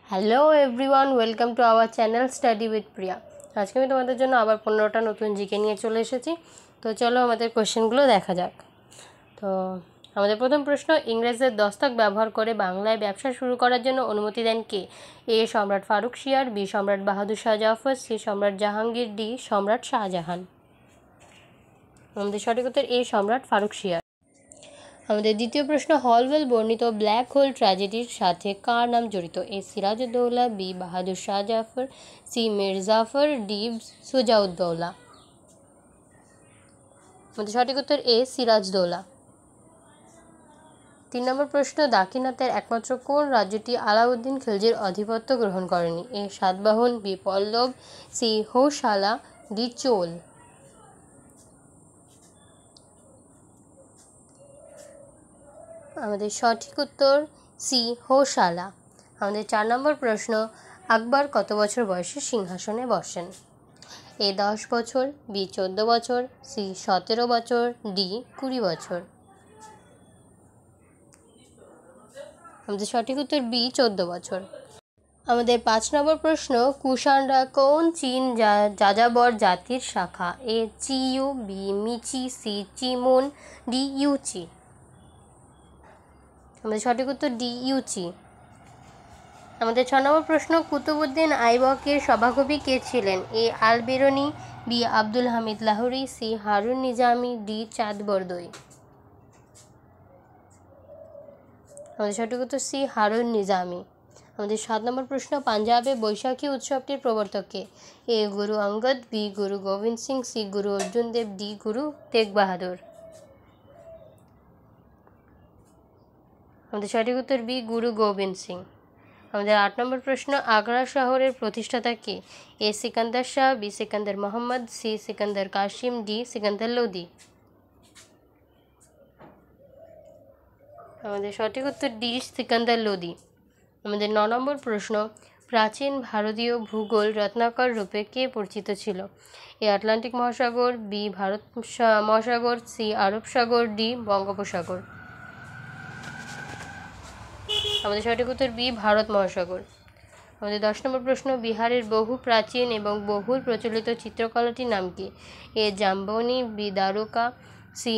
Hello everyone, welcome to our channel study with Priya. আজকে আমি তোমাদের জন্য আবার 15টা নতুন জিকে নিয়ে চলে এসেছি। তো চলো আমাদের কোশ্চেনগুলো দেখা যাক। তো আমাদের প্রথম প্রশ্ন, ইংরেজদের দস্তক ব্যবহার করে বাংলায় ব্যবসা শুরু করার জন্য অনুমতি দেন কে? এ সম্রাট ফারুক শিয়ার, বি সম্রাট বাহাদুর শাহ জাফর, সি সম্রাট জাহাঙ্গীর, ডি সম্রাট শাহজাহান। আমাদের সঠিক উত্তর এ সম্রাট ফারুক শিয়ার। আমাদের দ্বিতীয় প্রশ্ন, হলওয়েল বর্ণিত ব্ল্যাক হোল ট্র্যাজেডির সাথে কার নাম জড়িত? এ Sirajuddaulah, B Bahadur Shah Zafar, C Mir Zafar, D Shuja-ud-Daula. আমাদের সঠিক উত্তর এ সিরাজদৌলা। 3 নম্বর প্রশ্ন, দাক্ষিণাত্যের একমাত্র কোন রাজ্যটি আলাউদ্দিন খিলজির আধিপত্য গ্রহণ করেনি? এ সাতবাহন, বি পল্লব, সি হোয়সালা, ডি চোল। আমাদের সঠিক উত্তর সি হোয়সালা। আমাদের 4 নম্বর প্রশ্ন, আকবর কত বছর বয়সে সিংহাসনে বসেন? এ 10 বছর, বি 14 বছর, সি 17 বছর, ডি 20 বছর। আমাদের সঠিক উত্তর বি 14 বছর। আমাদের 5 নম্বর প্রশ্ন, কুষাণরা কোন চীন যাযাবর জাতির শাখা? এ চিইউ, বি মিচি, সি চিমন, ডি ইউচি। আমাদের সঠিক উত্তর ডি ইউচি। আমাদের 6 নম্বর প্রশ্ন, কুতুবউদ্দিন আইবকের সভাকবি কে ছিলেন? A Al Biruni, B Abdul Hamid Lahori, C Harun Nizami, D Chand Bardai. আমাদের সঠিক উত্তর সি হারুন নিজামি। আমাদের 7 নম্বর প্রশ্ন, পাঞ্জাবে বৈশাখী উৎসবটির প্রবর্তক কে? এ গুরু অঙ্গদ, বি গুরু গোবিন্দ সিং, সি গুরু অর্জুন দেব, ডি গুরু তেগ বাহাদুর। আমাদের সঠিক উত্তর বি গুরু গোবিন্দ সিং। আমাদের 8 নম্বর প্রশ্ন, আগ্রা শহরের প্রতিষ্ঠাতা কে? A Sikandar Shah, B Sikandar Mohammad, C Sikandar Kasim, D Sikandar Lodi. আমাদের সঠিক উত্তর ডি সিকান্দার লোদি। আমাদের 9 নম্বর প্রশ্ন, প্রাচীন ভারতীয় ভূগোল রত্নাকর রূপে কে পরিচিত ছিল? এ আটলান্টিক মহাসাগর, বি ভারত মহাসাগর, সি আরব সাগর, ডি বঙ্গোপসাগর। আমাদের সঠিক উত্তর বি ভারত মহাসাগর। আমাদের 10 নম্বর প্রশ্ন, বিহারের বহু প্রাচীন এবং বহুল প্রচলিত চিত্রকলাটির নাম কি? A Jamboni, B Dwarka, C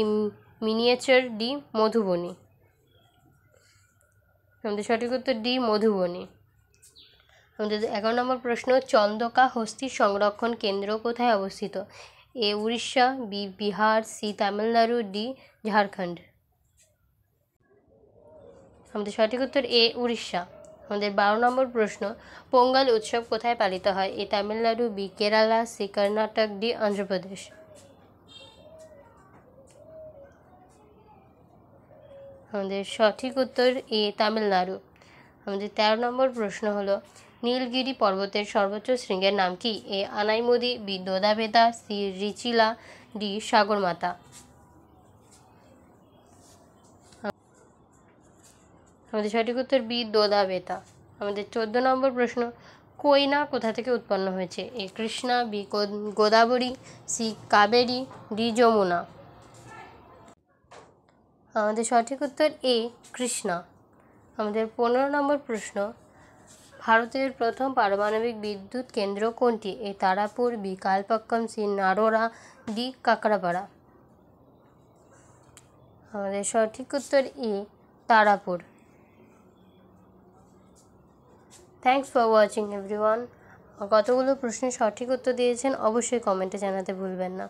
miniature, D Madhubani. আমাদের সঠিক উত্তর ডি মধুবনী। আমাদের 11 নম্বর প্রশ্ন, চন্দকা হস্তি সংরক্ষণ কেন্দ্র কোথায় অবস্থিত? A Orissa, B Bihar, C Tamil Nadu, D Jharkhand. আমাদের সঠিক উত্তর এ উড়িষ্যা। আমাদের 12 নম্বর প্রশ্ন, পোঙ্গল উৎসব কোথায় পালিত হয়? A Tamil Nadu, B Kerala, C Karnataka, D Andhra Pradesh. আমাদের সঠিক উত্তর এ তামিলনাড়ু। আমাদের 13 নম্বর প্রশ্ন হলো, নীলগিরি পর্বতের সর্বোচ্চ শৃঙ্গের নাম কি? A Anamudi, B Doddabetta, C Richila, D Sagarmatha. আমাদের সঠিক উত্তর বি দোদাবেতা। আমাদের 14 নম্বর প্রশ্ন, কোয়না কোথা থেকে উৎপন্ন হয়েছে? A Krishna, B Godavari, C Kaveri, D Yamuna. আমাদের সঠিক উত্তর এ কৃষ্ণা। আমাদের 15 নম্বর প্রশ্ন, ভারতের প্রথম পারমাণবিক বিদ্যুৎ কেন্দ্র কোনটি? A Tarapur, B Kalpakkam, C Narora, D Kakrapar. আমাদের সঠিক উত্তর A Tarapur. Thanks for watching everyone. কতগুলো প্রশ্নের সঠিক উত্তর দিয়েছেন অবশ্যই কমেন্টে জানাতে ভুলবেন না।